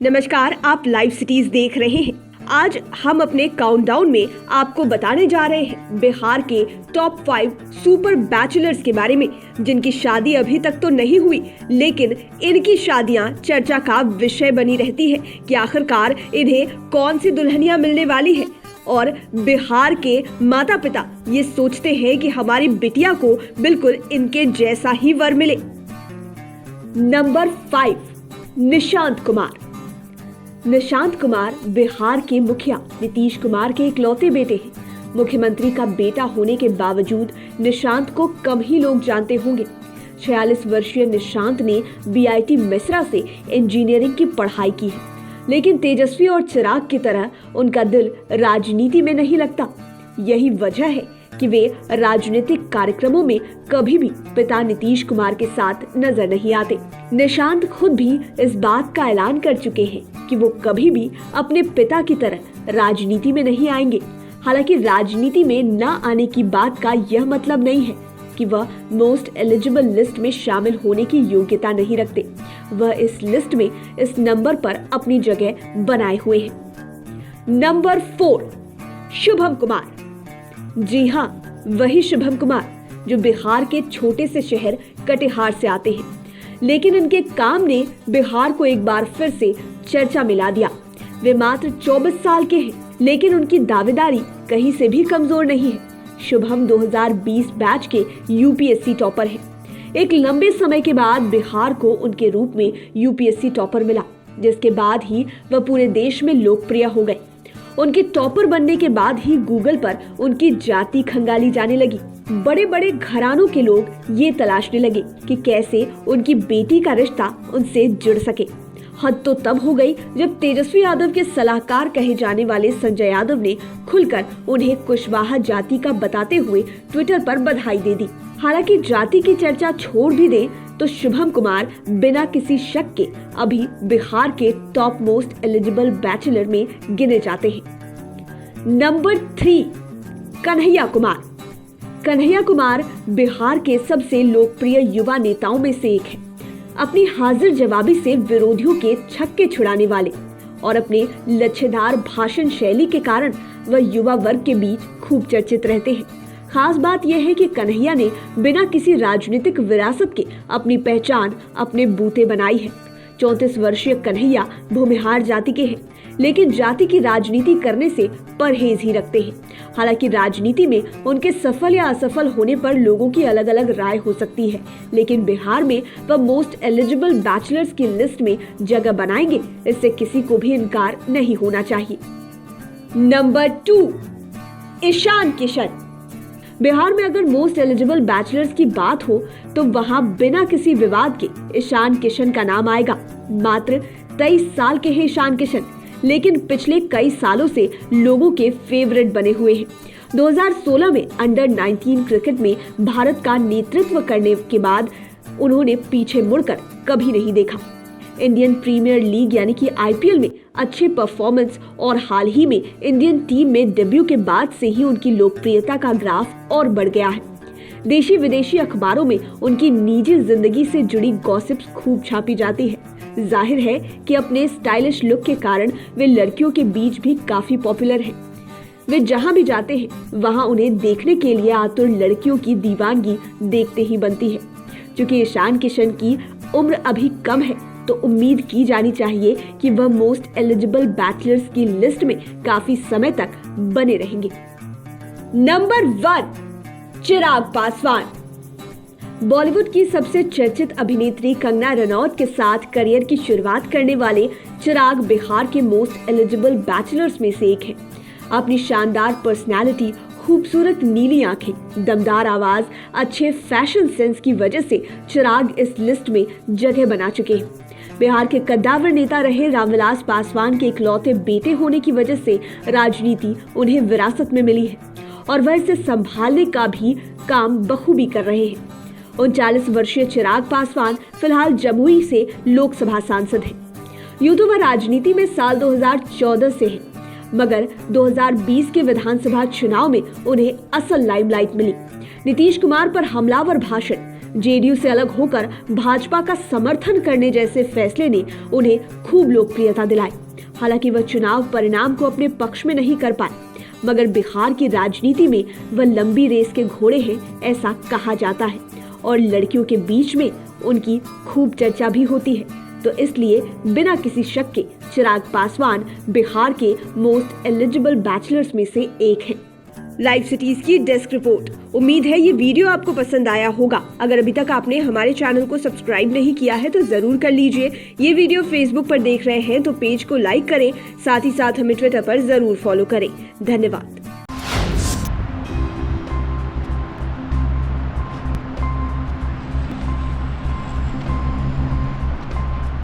नमस्कार, आप live cities देख रहे हैं। आज हम अपने काउंटडाउन में आपको बताने जा रहे हैं बिहार के टॉप 5 सुपर बैचलर्स के बारे में, जिनकी शादी अभी तक तो नहीं हुई, लेकिन इनकी शादियां चर्चा का विषय बनी रहती है कि आखिरकार इन्हें कौन सी दुल्हनियां मिलने वाली है। और बिहार के माता पिता ये सोचते हैं कि हमारी बिटिया को बिल्कुल इनके जैसा ही वर मिले। नंबर 5, निशांत कुमार। निशांत कुमार बिहार के मुखिया नीतीश कुमार के इकलौते बेटे हैं। मुख्यमंत्री का बेटा होने के बावजूद निशांत को कम ही लोग जानते होंगे। 46 वर्षीय निशांत ने बीआईटी मिश्रा से इंजीनियरिंग की पढ़ाई की है, लेकिन तेजस्वी और चिराग की तरह उनका दिल राजनीति में नहीं लगता। यही वजह है कि वे राजनीतिक कार्यक्रमों में कभी भी पिता नीतीश कुमार के साथ नजर नहीं आते। निशांत खुद भी इस बात का ऐलान कर चुके हैं कि वो कभी भी अपने पिता की तरह राजनीति में नहीं आएंगे। हालांकि राजनीति में न आने की बात का यह मतलब नहीं है कि वह मोस्ट एलिजिबल लिस्ट में शामिल होने की योग्यता नहीं रखते। वह इस लिस्ट में इस नंबर पर अपनी जगह बनाए हुए हैं। नंबर 4, शुभम कुमार। जी हाँ, वही शुभम कुमार जो बिहार के छोटे से शहर कटिहार से आते हैं, लेकिन इनके काम ने बिहार को एक बार फिर से चर्चा में ला दिया। वे मात्र 24 साल के हैं, लेकिन उनकी दावेदारी कहीं से भी कमजोर नहीं है। शुभम 2020 बैच के यूपीएससी टॉपर हैं। एक लंबे समय के बाद बिहार को उनके रूप में यूपीएससी टॉपर मिला, जिसके बाद ही वह पूरे देश में लोकप्रिय हो गए। उनके टॉपर बनने के बाद ही गूगल पर उनकी जाति खंगाली जाने लगी। बड़े बड़े घरानों के लोग ये तलाशने लगे कि कैसे उनकी बेटी का रिश्ता उनसे जुड़ सके। हद तो तब हो गई जब तेजस्वी यादव के सलाहकार कहे जाने वाले संजय यादव ने खुलकर उन्हें कुशवाहा जाति का बताते हुए ट्विटर पर बधाई दे दी। हालांकि जाति की चर्चा छोड़ भी दे तो शुभम कुमार बिना किसी शक के अभी बिहार के टॉप मोस्ट एलिजिबल बैचलर में गिने जाते हैं। नंबर 3, कन्हैया कुमार। कन्हैया कुमार बिहार के सबसे लोकप्रिय युवा नेताओं में से एक है। अपनी हाजिर जवाबी से विरोधियों के छक्के छुड़ाने वाले और अपने लच्छेदार भाषण शैली के कारण वह युवा वर्ग के बीच खूब चर्चित रहते हैं। खास बात यह है कि कन्हैया ने बिना किसी राजनीतिक विरासत के अपनी पहचान अपने बूते बनाई है। 34 वर्षीय कन्हैया भूमिहार जाति के हैं, लेकिन जाति की राजनीति करने से परहेज ही रखते हैं। हालांकि राजनीति में उनके सफल या असफल होने पर लोगों की अलग अलग राय हो सकती है, लेकिन बिहार में वह मोस्ट एलिजिबल बैचलर्स की लिस्ट में जगह बनाएंगे, इससे किसी को भी इनकार नहीं होना चाहिए। नंबर 2, ईशान किशन। बिहार में अगर मोस्ट एलिजिबल बैचलर्स की बात हो तो वहां बिना किसी विवाद के ईशान किशन का नाम आएगा। मात्र 23 साल के हैं ईशान किशन, लेकिन पिछले कई सालों से लोगों के फेवरेट बने हुए हैं। 2016 में अंडर 19 क्रिकेट में भारत का नेतृत्व करने के बाद उन्होंने पीछे मुड़कर कभी नहीं देखा। इंडियन प्रीमियर लीग यानी कि आईपीएल में अच्छे परफॉर्मेंस और हाल ही में इंडियन टीम में डेब्यू के बाद से ही उनकी लोकप्रियता का ग्राफ और बढ़ गया है। देशी विदेशी अखबारों में उनकी निजी जिंदगी से जुड़ी गॉसिप्स खूब छापी जाती है। जाहिर है कि अपने स्टाइलिश लुक के कारण वे लड़कियों के बीच भी काफी पॉपुलर हैं। वे जहां भी जाते हैं वहां उन्हें देखने के लिए आतुर लड़कियों की दीवानगी देखते ही बनती है। क्योंकि ईशान किशन की उम्र अभी कम है, तो उम्मीद की जानी चाहिए कि वह मोस्ट एलिजिबल बैचलर्स की लिस्ट में काफी समय तक बने रहेंगे। नंबर 1, चिराग पासवान। बॉलीवुड की सबसे चर्चित अभिनेत्री कंगना रनौत के साथ करियर की शुरुआत करने वाले चिराग बिहार के मोस्ट एलिजिबल बैचलर्स में से एक हैं। अपनी शानदार पर्सनैलिटी, खूबसूरत नीली आंखें, दमदार आवाज, अच्छे फैशन सेंस की वजह से चिराग इस लिस्ट में जगह बना चुके हैं। बिहार के कद्दावर नेता रहे रामविलास पासवान के इकलौते बेटे होने की वजह से राजनीति उन्हें विरासत में मिली है और वह इसे संभालने का भी काम बखूबी कर रहे हैं। 39 वर्षीय चिराग पासवान फिलहाल जमुई से लोकसभा सांसद हैं। यूं तो वह राजनीति में साल 2014 से है, मगर 2020 के विधानसभा चुनाव में उन्हें असल लाइमलाइट मिली। नीतीश कुमार पर हमलावर भाषण, जेडीयू से अलग होकर भाजपा का समर्थन करने जैसे फैसले ने उन्हें खूब लोकप्रियता दिलाई। हालांकि वह चुनाव परिणाम को अपने पक्ष में नहीं कर पाए, मगर बिहार की राजनीति में वह लंबी रेस के घोड़े हैं, ऐसा कहा जाता है और लड़कियों के बीच में उनकी खूब चर्चा भी होती है। तो इसलिए बिना किसी शक के चिराग पासवान बिहार के मोस्ट एलिजिबल बैचलर्स में से एक हैं। लाइव सिटीज की डेस्क रिपोर्ट। उम्मीद है ये वीडियो आपको पसंद आया होगा। अगर अभी तक आपने हमारे चैनल को सब्सक्राइब नहीं किया है तो जरूर कर लीजिए। ये वीडियो फेसबुक पर देख रहे हैं तो पेज को लाइक करें, साथ ही साथ हमें ट्विटर पर जरूर फॉलो करें। धन्यवाद।